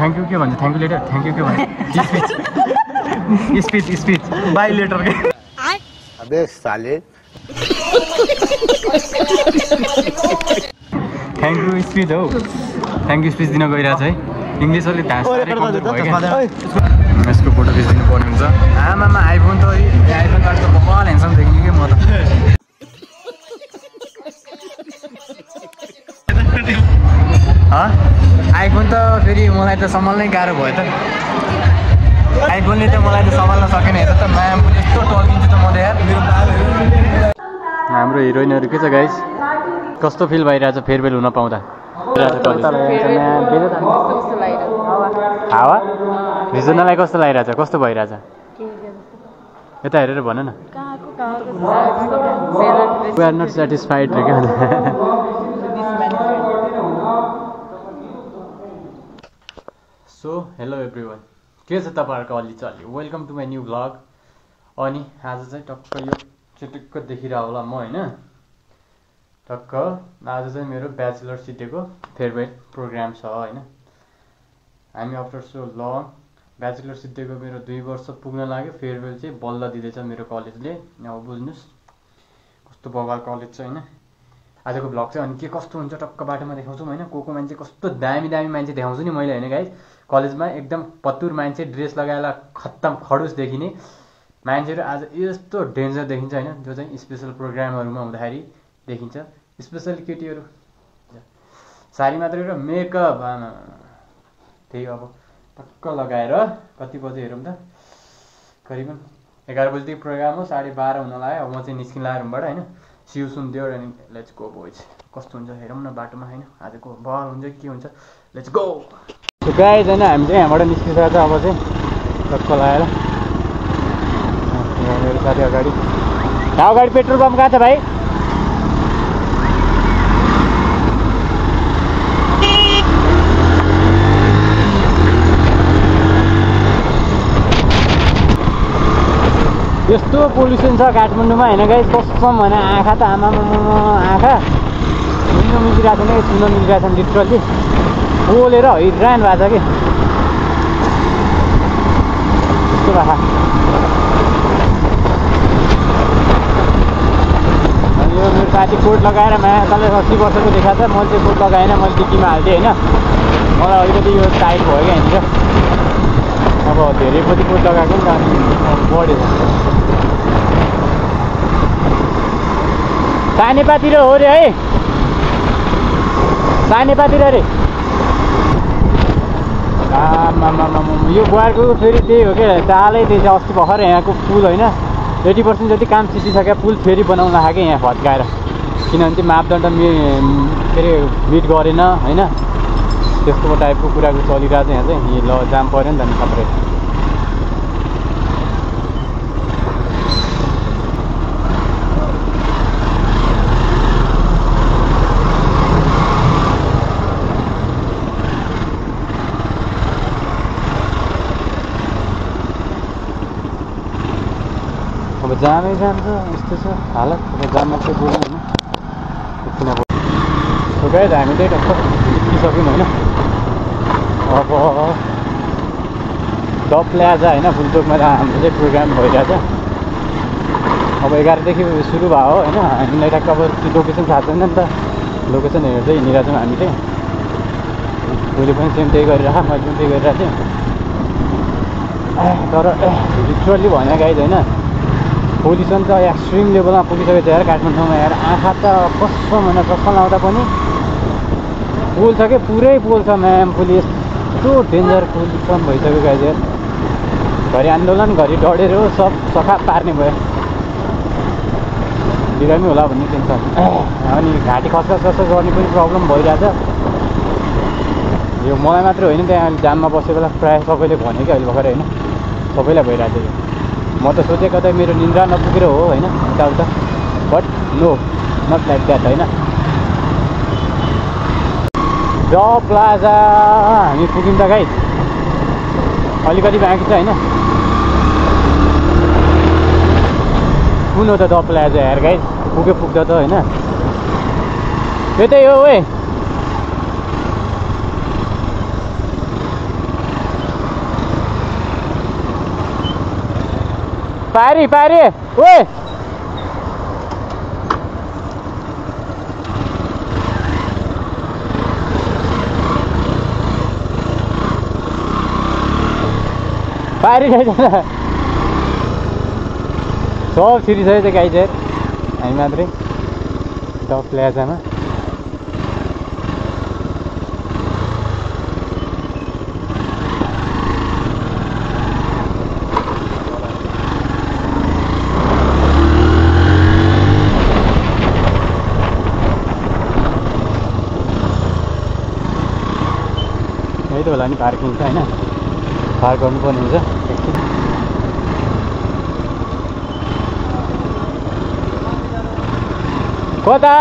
Thank you के भन्छ thank you later thank you के भन्छ स्पीच बाई लेटर के अबे साले थैंक यू स्पीच हो थैंक यू स्पीच दिन गइरहेछ है इंग्लिश अलि धास यसको फोटो खिच्दिनु पर्ने हुन्छ आमामा आइफोन त आइफोनबाट त बबाल ह्यान्डसम देखिने के म त आइफोन त फेरि मलाई त सम्हाल्नै गाह्रो भयो त आइफोनले त मलाई त सम्हाल्न सकेन हेर त माया यस्तो टल्किन्छ त म त यार हाम्रो हिरोइनहरू के छ गाइस कस्तो फिल भइरहेछ फेयरवेल हुन पाउँदा हावा रिजनलाई कस्तो लागिरहेछ कस्तो भइरहेछ यता हेरेर भन न वी आर नट सेटिस्फाइड क्या सो हेलो एभ्रिवान के छ तपाईँहरूको अलि चल्यो welcome to my new vlog अनि आज चाहिँ टक्क यो चिटिक्क देखिरह होला म होइन टक्क आज चाहिँ मेरो ब्याचलर सिटेको फेयरवेल प्रोग्राम छ होइन हामी आफ्टर सो लङ ब्याचलर सिटेको मेरो 2 वर्ष पुग्न लाग्यो फेयरवेल चाहिँ बल्ल दिँदैछ मेरो कलेजले अब बुझ्नुहोस् कस्तो बगाल कलेज छ होइन आजको भ्लग चाहिँ अनि के कस्तो हुन्छ टक्क बाटोमा देखाउँछु होइन को मान्छे कस्तो दामी मान्छे देखाउँछु नि मैले होइन गाइस कलेजमा एकदम पत्तुर मान्छे ड्रेस लगाएर खत्तम खडुस देखिने मान्छेहरू आज यस्तो डेन्जर देखिन्छ होइन जो चाहिँ स्पेसल प्रोग्रामहरूमा हुँदाखेरि देखिन्छ स्पेसली केटीहरू साडी मात्रै र मेकअप त्यही अब टक्क लगाएर कति बजे हेरौँ त करिबन 11 बजेदेखि प्रोग्राम हो 12:30 हुन लाग्यो अब म चाहिँ निस्किँला रुमबाट होइन सिउ सुन दियो अनि लेट्स गो बोइज कस्तो हुन्छ हेरौँ न बाटोमा होइन आजको बल हुन्छ के हुन्छ लेट्स गो गाइज होइन हामी चाहिँ यहाँबाट निस्किसकेको छ अब चाहिँ टक्क लगाएर मेरो साथी अगाडि पेट्रोल पम्प कहाँ छ भाइ यस्तो पोल्युसन छ काठमाडौँमा होइन गाइस कसम भने आँखा त आमामा आँखा घुम्न मिलिरहेको छैन छुन मिलिरहेको छ लिटरली पोलेर हैरान भएको छ कि यस्तो भएको अनि यो मेरो साथी कोट लगाएर माया तल 80 वर्षको देखाएको छ मैले चाहिँ कोट लगाएन मैले डिक्कीमा हाल्थेँ होइन मलाई अलिकति यो टाइट भयो क्या यहाँनिर अब धेरै पछि कोट लगाएको नि त बढेछ सानेपातिर हो रे है सानेपातिर रे यो गुवारको फेरि त्यही हो क्या चालै त्यही चाहिँ अस्ति भर्खर यहाँको पुल होइन 80% जति काम सिद्धिसक्यो पुल फेरि बनाउन लाग्यो यहाँ भत्काएर किनभने चाहिँ मापदण्ड के अरे मिट गरेन होइन त्यस्तो टाइपको कुराको चलिरहेको छ यहाँ चाहिँ ल जाम पऱ्यो नि त नि सबै अब जामै जान्छ यस्तो छ हालत अब जाममा चाहिँ बोल्नु होइन एकछिन अब गाइज हामी चाहिँ टक्क निस्किसक्यौँ होइन अब द प्लाजा होइन फुलचोकमा हाम्रो चाहिँ प्रोग्राम भइरहेछ अब 11 देखि सुरु भयो होइन हामीलाई टक्क अब लोकेसन थाहा छैन नि त लोकेसन हेर्दै हिँडिरहेको छौँ हामी चाहिँ भोलि पनि सेम त्यही गरिरहेको मैले पनि त्यही गरिरहेको थिएँ तर लिटरली भने गाइज होइन पोल्युसन त एक्सट्रिम लेभलमा पुगिसकेको छ यार काठमाडौँमा यार आँखा त कस्तो भने चक्कर लाउँदा पनि पोल छ क्या पुरै पोल छ म्याम पुल यस्तो डेन्जर पोल्युसन भइसक्यो गाइज यार घरि आन्दोलन घरि डढेर सब सखा पार्ने भयो बिरामी होला भन्ने टेन्सन अनि घाँटी खसखस गर्ने पनि प्रब्लम भइरहेछ यो मलाई मात्र होइन त्यहाँ जाममा बसेकोलाई प्रायः सबैले भने कि अहिले भर्खर होइन सबैलाई भइरहेछ यो म त सोचेको त मेरो निन्द्रा नपुगेर हो होइन यताउता but no not like that होइन द प्लाजा हामी पुग्यौँ त गाइस अलिकति बाँकी छ होइन कुन हो त द प्लाजा यार गाइस पुग्यो पुग्दा त होइन यतै हो ओए पारी ओए पारी रहेछ सब छिरिसकेको छ गाई चाहिँ हामी मात्रै द प्लाजामा यही त होला नि पार्किङ छ होइन पार्क गर्नुपर्ने हुन्छ कता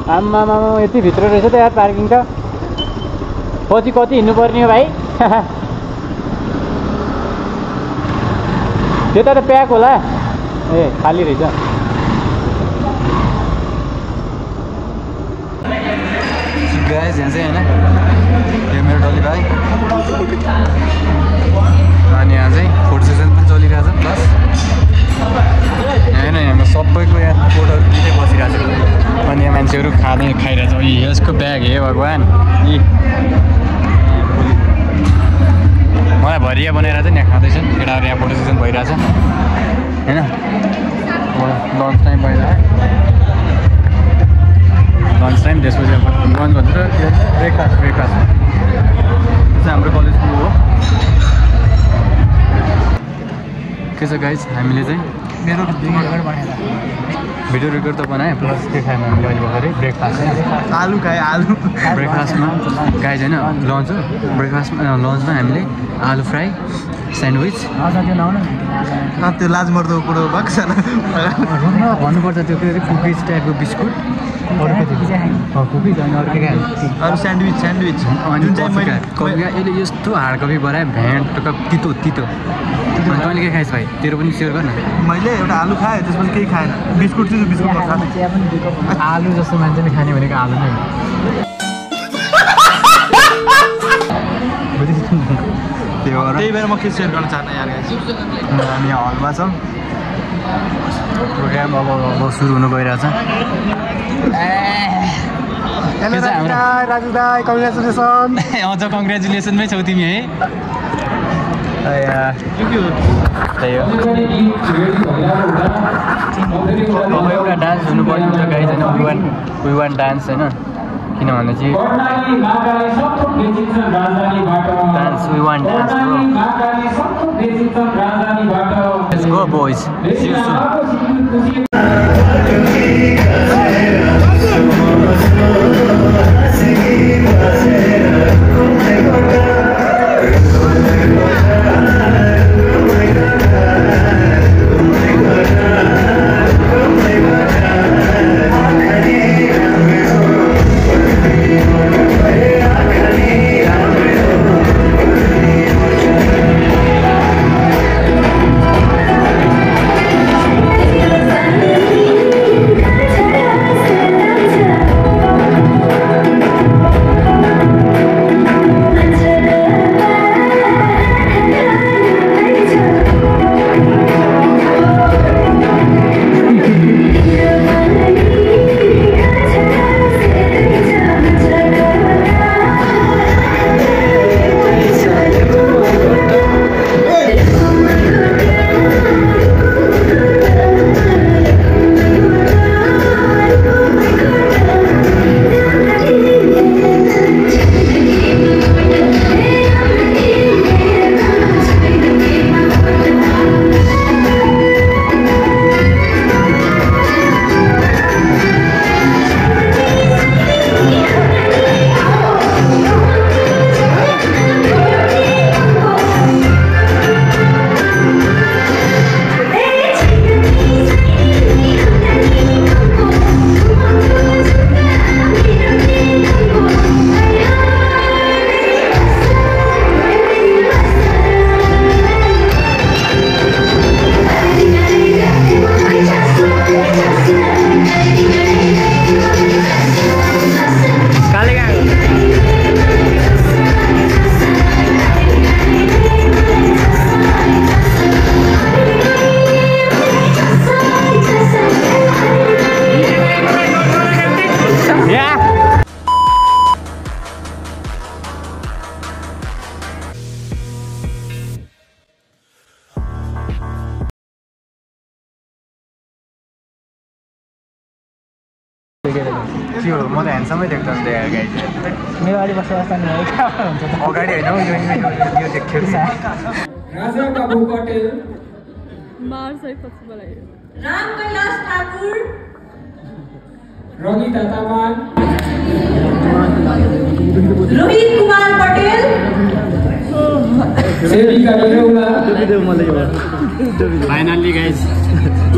आम्मामा यति भित्र रहेछ त यार पार्किङ त पछि कति हिँड्नुपर्ने हो भाइ त्यता त प्याक होला ए खाली रहेछ गाइस यहाँ चाहिँ होइन यो मेरो डली भाइ अनि यहाँ चाहिँ फोटो सेसन पनि चलिरहेछ प्लस होइन यहाँ सबैको यहाँ फोटोहरू लिँदै बसिरहेको छ अनि यहाँ मान्छेहरू खाइरहेछ यसको ब्याग हे भगवान् यी मलाई भरिया बनाएर चाहिँ यहाँ खाँदैछन् केटाहरू यहाँ फोटो सेसन भइरहेछ होइन लन्च टाइम भइरहेछ लन्च टाइम त्यसपछि अब लन्च भन्छ ब्रेकफास्ट त्यो चाहिँ हाम्रो कलेजको हो के छ गाइज हामीले चाहिँ मेरो भिडियो रेकर्ड त बनाएँ प्लस के खायौँ हामीले अहिले भर्खरै ब्रेकफास्ट आलु खाएँ आलु ब्रेकफास्टमा गाइज होइन लन्च हो ब्रेकफास्टमा लन्चमा हामीले आलु फ्राई स्यान्डविच त्यो लाज मर्दो कुरो भएको छ भन्नुपर्छ त्यो के अरे कुकिज टाइपको बिस्कुट कुकिज अनि अरू के खायो अरू स्यान्डविच जुन चाहिँ मैले यसले यस्तो हार्ड कपी बनाएँ भ्यान्ड तितो तैँले के खाएछ भाइ तेरो पनि सेयर गर न मैले एउटा आलु खाएँ त्यसपछि केही खाएन बिस्कुट चाहिँ बिस्कुट आलु जस्तो मान्छेले खाने भनेको आलु नै त्यही भएर म के सेयर गर्न चाहन्न यार हामी यहाँ हलमा छौँ प्रोग्राम अब सुरु हुनु गइरहेछ राजु दाई कङ्ग्रेचुलेसन अझ कङ्ग्रेचुलेसनमै छौ तिमी है त्यही हो अब एउटा डान्स हुनुपर्ने हुन्छ गाइज होइन वी वान डान्स होइन किनभने चाहिँ dance we want dance let's go boys see you soon के हो म त ह्यान्डसमै देख्छु नि त्यहाँ गाइड मेरो अगाडि बसोबास गर्ने अगाडि होइन हौ यो देख्यो राजा बाबु पटेल राम कैलाश ठाकुर रमिता तामाङ रोहित कुमार पटेल सेविका निरौला फाइनल्ली गाइज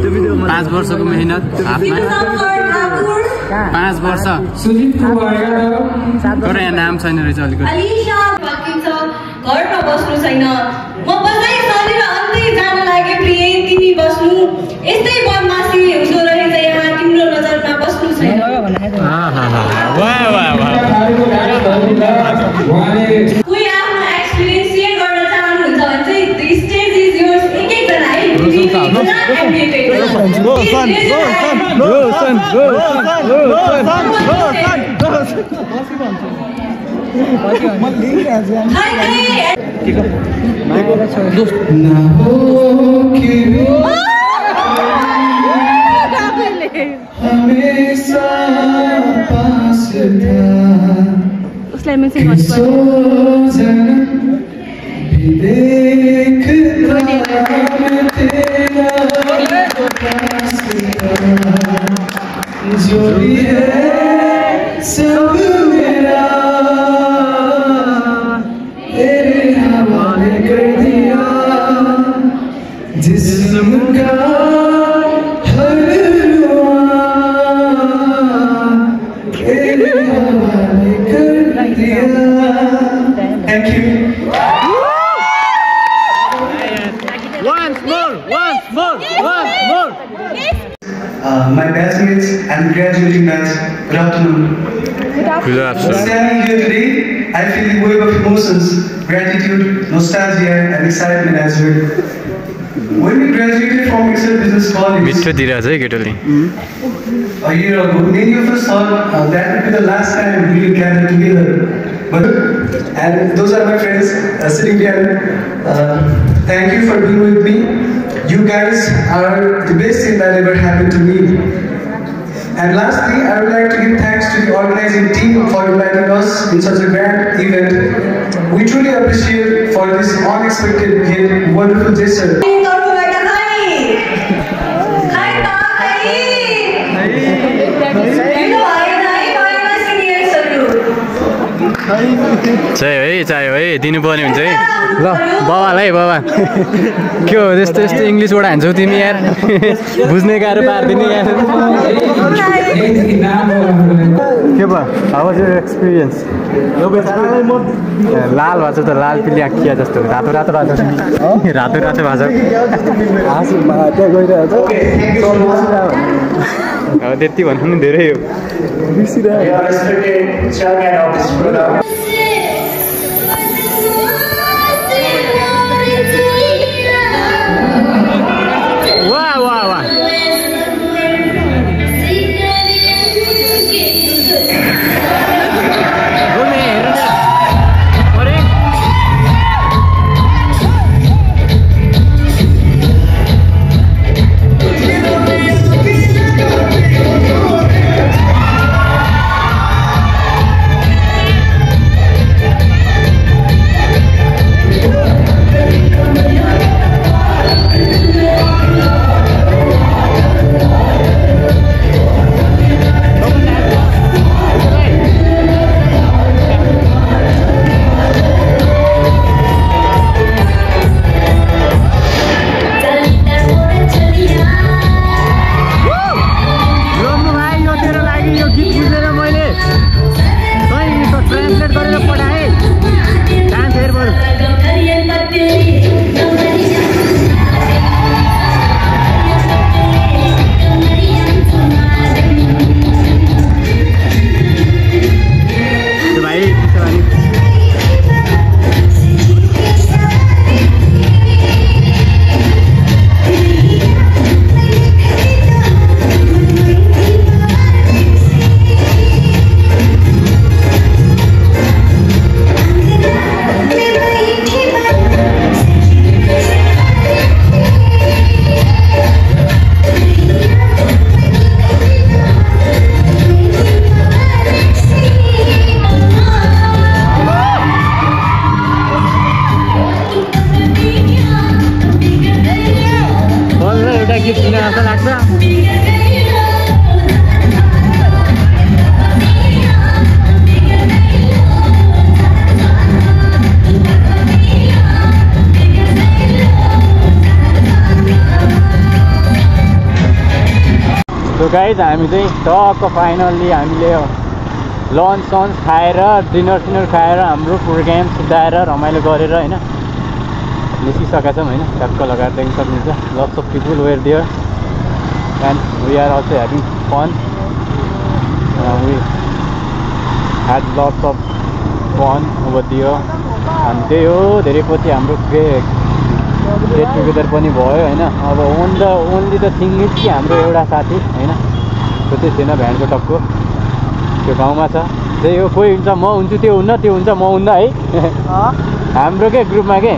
5 वर्षको मेहनत शिवशङ्कर ठाकुर 5 वर्ष सुजित कुमार यादव तर यहाँ नाम छैन रहेछ अलिकति अलिशा बाँकी छ घरमा बस्नु छैन म बस्दै शरीर अन्त्य जान लागे प्रिय तिमी बस्नु यस्तै बदमासी हुँदो रहेछ यहाँ तिम्रो नजरमा बस्नु छैन कोही आफ्नो एक्सपिरियन्स सेयर गर्न चाहनुहुन्छ भने चाहिँ द स्टेज इज योर्स एक एकजना है उसलाई मेन्सन गर्नुपर्छ जो भी है सब मेरा तेरे हवाले कर दिया जिस्म का हर रुआ तेरे हवाले कर दिया। Thank you. Once more. My batchmates and graduating batch, good afternoon. Good afternoon. Standing here today, I feel the wave of emotions, gratitude, nostalgia, and excitement as well. When we graduated from Excel Business College a year ago, many of us thought that would be the last time we will gather together. And those are my friends sitting here. Thank you for being with me. You guys are the best thing that ever happened to me. And lastly, I would like to give thanks to the organizing team for inviting us in such a grand event. We truly appreciate for this unexpected yet wonderful gesture. चाहियो है दिनुपर्ने हुन्छ है ल बाबालाई बाबा के हो यस्तो इङ्ग्लिसबाट हान्छौ तिमी यार बुझ्ने गाह्रो पारिदिने यार के भयो हाउ वाज योर एक्सपिरियन्स लाल भएको छ त लाल पिली आँखिया जस्तो रातो रातो भएको छ रातो रातो भएको छ त्यति भन्नु नि धेरै हो गाइज हामी चाहिँ टक्क फाइनल्ली हामीले लन्च सन्च खाएर डिनर खाएर हाम्रो प्रोग्राम सुधाएर रमाइलो गरेर होइन निस्किसकेका छौँ होइन टक्क लगाएर देख्न सक्नुहुन्छ lots of people were there and we are also having fun we had lots of fun over दियो अनि त्यही हो धेरै पछि हाम्रो गेट टुगेदर पनि भयो होइन अब ओन्ली द थिङ इज कि हाम्रो एउटा साथी होइन त्यो चाहिँ थिएन भ्यानको टक्को त्यो गाउँमा छ त्यही हो कोही हुन्छ म हुन्छु त्यो हुन्न त्यो हुन्छ म हुन्न है हाम्रो के ग्रुपमा के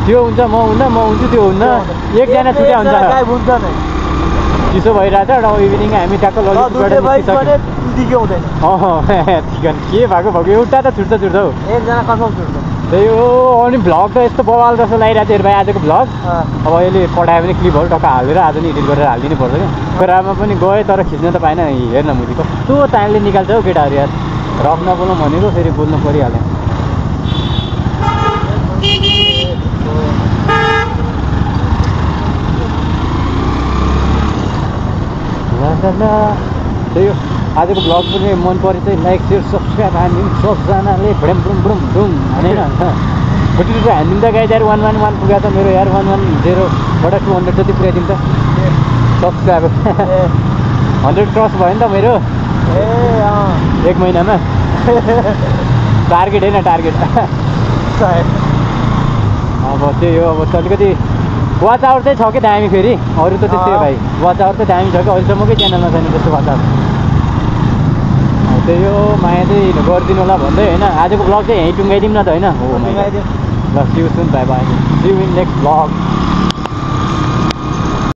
त्यो हुन्छ म हुन्न म हुन्छु त्यो हुन्न एकजना छुट्या हुन्छ चिसो भइरहेछ र इभिनिङ हामी ट्याक्क ललितबाट चिकन के भएको एउटा त छुट्छ हौ एकजना कन्फर्म छुट्छ त्यही हो अनि भ्लग त यस्तो बवाल जस्तो लागिरहेको थियो भाइ आजको भ्लग अब अहिले पठायो भने क्लिपहरू टक्क हालेर आज नि एडिट गरेर हालिदिनु पर्छ क्या कुरामा पनि गएँ तर खिच्न त पाएन हेर्न मुजी कस्तो तानले निकाल्छ हौ केटाहरू यार रफ नबोल्नु भनेको फेरि बोल्नु परिहाल्यो त्यही हो आजको भ्लग पनि मन पऱ्यो चाहिँ लाइक सेयर सब्सक्राइब हामी सबजनाले भ्रम भ्रुम भ्रुम भ्रुम होइन फोर्टी रुपियाँ हानिदिउँ त गाइज यार 111 पुगेको त मेरो यार 110बाट 200 जति पुऱ्याइदिउँ त सब्सक्राइब 100 क्रस भयो नि त मेरो एक महिनामा टार्गेट होइन टार्गेट अब त्यही हो अब अलिकति वाच आवर चाहिँ छ कि दामी फेरि अरू त त्यस्तै हो भाइ वाच आवर चाहिँ दामी छ कि अहिलेसम्मकै च्यानलमा छैन त्यस्तो वाच आवर त्यही हो माया चाहिँ गरिदिनु होला भन्दै होइन आजको भ्लग चाहिँ यहीँ टुङ्गाइदिउँ न त होइन हो ल see you soon bye bye see you in next vlog